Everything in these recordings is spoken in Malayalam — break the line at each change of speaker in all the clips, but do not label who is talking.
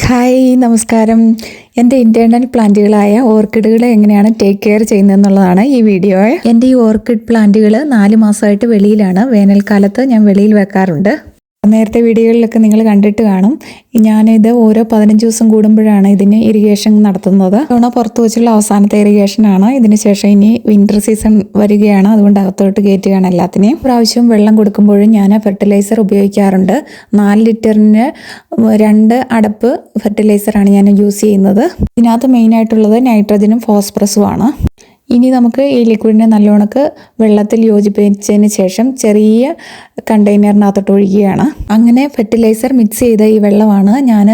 ഹായ് നമസ്കാരം. എൻ്റെ ഇൻറ്റേർണൽ പ്ലാന്റുകളായ ഓർക്കിഡുകളെ എങ്ങനെയാണ് ടേക്ക് കെയർ ചെയ്യുന്നതെന്നുള്ളതാണ് ഈ വീഡിയോ. എൻ്റെ ഈ ഓർക്കിഡ് പ്ലാന്റുകൾ 4 മാസമായിട്ട് വെളിയിലാണ്. വേനൽക്കാലത്ത് ഞാൻ വെളിയിൽ വെക്കാറുണ്ട്. നേരത്തെ വീഡിയോകളിലൊക്കെ നിങ്ങൾ കണ്ടിട്ട് കാണും. ഞാനിത് ഓരോ 15 ദിവസം കൂടുമ്പോഴാണ് ഇതിന് ഇറിഗേഷൻ നടത്തുന്നത്. തവണ പുറത്ത് വെച്ചുള്ള അവസാനത്തെ ഇറിഗേഷനാണ്. ഇതിന് ശേഷം ഇനി വിൻ്റർ സീസൺ വരികയാണ്, അതുകൊണ്ട് അകത്തോട്ട് കയറ്റുകയാണ് എല്ലാത്തിനെയും. പ്രാവശ്യം വെള്ളം കൊടുക്കുമ്പോഴും ഞാൻ ഫെർട്ടിലൈസർ ഉപയോഗിക്കാറുണ്ട്. 4 ലിറ്ററിന് 2 അടപ്പ് ഫെർട്ടിലൈസറാണ് ഞാൻ യൂസ് ചെയ്യുന്നത്. ഇതിനകത്ത് മെയിനായിട്ടുള്ളത് നൈട്രജനും ഫോസ്ഫറസുമാണ്. ഇനി നമുക്ക് ഈ ലിക്വിഡിനെ നല്ലോണക്ക് വെള്ളത്തിൽ യോജിപ്പിച്ചതിന് ശേഷം ചെറിയ കണ്ടെയ്നറിനകത്തോട്ട് ഒഴിക്കുകയാണ്. അങ്ങനെ ഫെർട്ടിലൈസർ മിക്സ് ചെയ്ത ഈ വെള്ളമാണ് ഞാൻ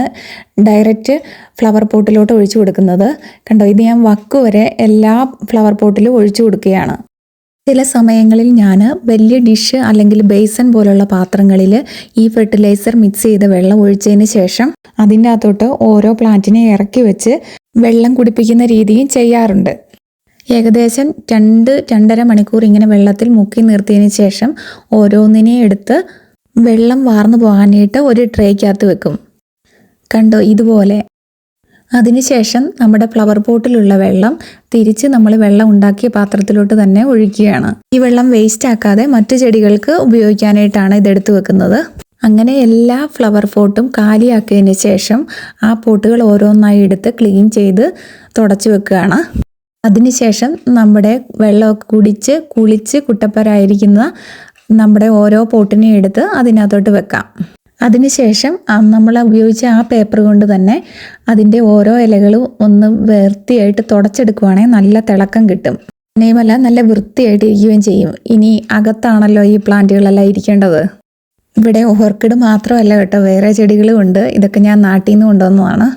ഡയറക്റ്റ് ഫ്ലവർ പോട്ടിലോട്ട് ഒഴിച്ചു കൊടുക്കുന്നത്. കണ്ടോ, ഇത് ഞാൻ വക്ക് വരെ എല്ലാ ഫ്ലവർ പോട്ടിലും ഒഴിച്ചു കൊടുക്കുകയാണ്. ചില സമയങ്ങളിൽ ഞാൻ വലിയ ഡിഷ് അല്ലെങ്കിൽ ബേസൻ പോലുള്ള പാത്രങ്ങളിൽ ഈ ഫെർട്ടിലൈസർ മിക്സ് ചെയ്ത വെള്ളം ഒഴിച്ചതിന് ശേഷം അതിൻ്റെ അകത്തോട്ട് ഓരോ പ്ലാന്റിനെ ഇറക്കി വെച്ച് വെള്ളം കുടിപ്പിക്കുന്ന രീതിയും ചെയ്യാറുണ്ട്. ഏകദേശം 2-2.5 മണിക്കൂർ ഇങ്ങനെ വെള്ളത്തിൽ മുക്കി നിർത്തിയതിന് ശേഷം ഓരോന്നിനെ എടുത്ത് വെള്ളം വാർന്നു പോകാനായിട്ട് ഒരു ട്രേക്കകത്ത് വെക്കും. കണ്ടോ, ഇതുപോലെ. അതിനുശേഷം നമ്മുടെ ഫ്ലവർ പോട്ടിലുള്ള വെള്ളം തിരിച്ച് നമ്മൾ വെള്ളം ഉണ്ടാക്കിയ പാത്രത്തിലോട്ട് തന്നെ ഒഴിക്കുകയാണ്. ഈ വെള്ളം വേസ്റ്റ് ആക്കാതെ മറ്റു ചെടികൾക്ക് ഉപയോഗിക്കാനായിട്ടാണ് ഇതെടുത്ത് വെക്കുന്നത്. അങ്ങനെ എല്ലാ ഫ്ലവർ പോട്ടും കാലിയാക്കിയതിന് ശേഷം ആ പോട്ടുകൾ ഓരോന്നായി എടുത്ത് ക്ലീൻ ചെയ്ത് തുടച്ചു വെക്കുകയാണ്. അതിനുശേഷം നമ്മുടെ വെള്ളമൊക്കെ കുടിച്ച് കുളിച്ച് കുട്ടപ്പരായിരിക്കുന്ന നമ്മുടെ ഓരോ പോട്ടിനെയും എടുത്ത് അതിനകത്തോട്ട് വെക്കാം. അതിനുശേഷം നമ്മൾ ഉപയോഗിച്ച ആ പേപ്പർ കൊണ്ട് തന്നെ അതിൻ്റെ ഓരോ ഇലകളും ഒന്ന് വൃത്തിയായിട്ട് തുടച്ചെടുക്കുവാണെങ്കിൽ നല്ല തിളക്കം കിട്ടും. തന്നെയുമല്ല നല്ല വൃത്തിയായിട്ട് ഇരിക്കുകയും ചെയ്യും. ഇനി അകത്താണല്ലോ ഈ പ്ലാന്റുകളെല്ലാം ഇരിക്കേണ്ടത്. ഇവിടെ ഓർക്കിഡ് മാത്രമല്ല കേട്ടോ, വേറെ ചെടികളും ഉണ്ട്. ഇതൊക്കെ ഞാൻ നാട്ടിൽ നിന്ന് കൊണ്ടുവന്നതാണ്.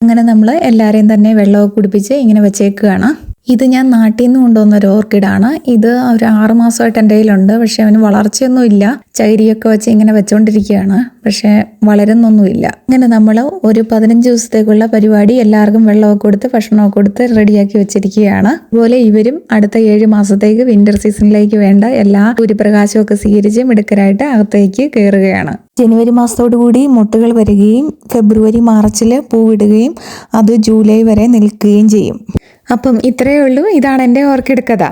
അങ്ങനെ നമ്മൾ എല്ലാവരെയും തന്നെ വെള്ളമൊക്കെ കുടിപ്പിച്ച് ഇങ്ങനെ വെച്ചേക്കുകയാണ്. ഇത് ഞാൻ നാട്ടിൽ നിന്ന് കൊണ്ടുവന്ന ഒരു ഓർക്കിഡാണ്. ഇത് ഒരു 6 മാസമായിട്ട് എൻ്റെ കയ്യിലുണ്ട്. പക്ഷെ അവന് വളർച്ചയൊന്നുമില്ല. ചകിരിയൊക്കെ വെച്ച് ഇങ്ങനെ വെച്ചുകൊണ്ടിരിക്കുകയാണ്, പക്ഷേ വളരുന്നൊന്നുമില്ല. അങ്ങനെ നമ്മൾ ഒരു 15 ദിവസത്തേക്കുള്ള പരിപാടി എല്ലാവർക്കും വെള്ളമൊക്കെ കൊടുത്ത് ഭക്ഷണമൊക്കെ കൊടുത്ത് റെഡിയാക്കി വെച്ചിരിക്കുകയാണ്. അതുപോലെ ഇവരും അടുത്ത 7 മാസത്തേക്ക് വിൻ്റർ സീസണിലേക്ക് വേണ്ട എല്ലാ സൂര്യപ്രകാശമൊക്കെ സ്വീകരിച്ച് മിടുക്കരായിട്ട് അകത്തേക്ക് കയറുകയാണ്. ജനുവരി മാസത്തോടു കൂടി മുട്ടുകൾ വരികയും ഫെബ്രുവരി മാർച്ചിൽ പൂവിടുകയും അത് ജൂലൈ വരെ നിൽക്കുകയും ചെയ്യും. അപ്പം ഇത്രയേ ഉള്ളൂ. ഇതാണ് എൻ്റെ ഓർക്കിഡ് കഥ.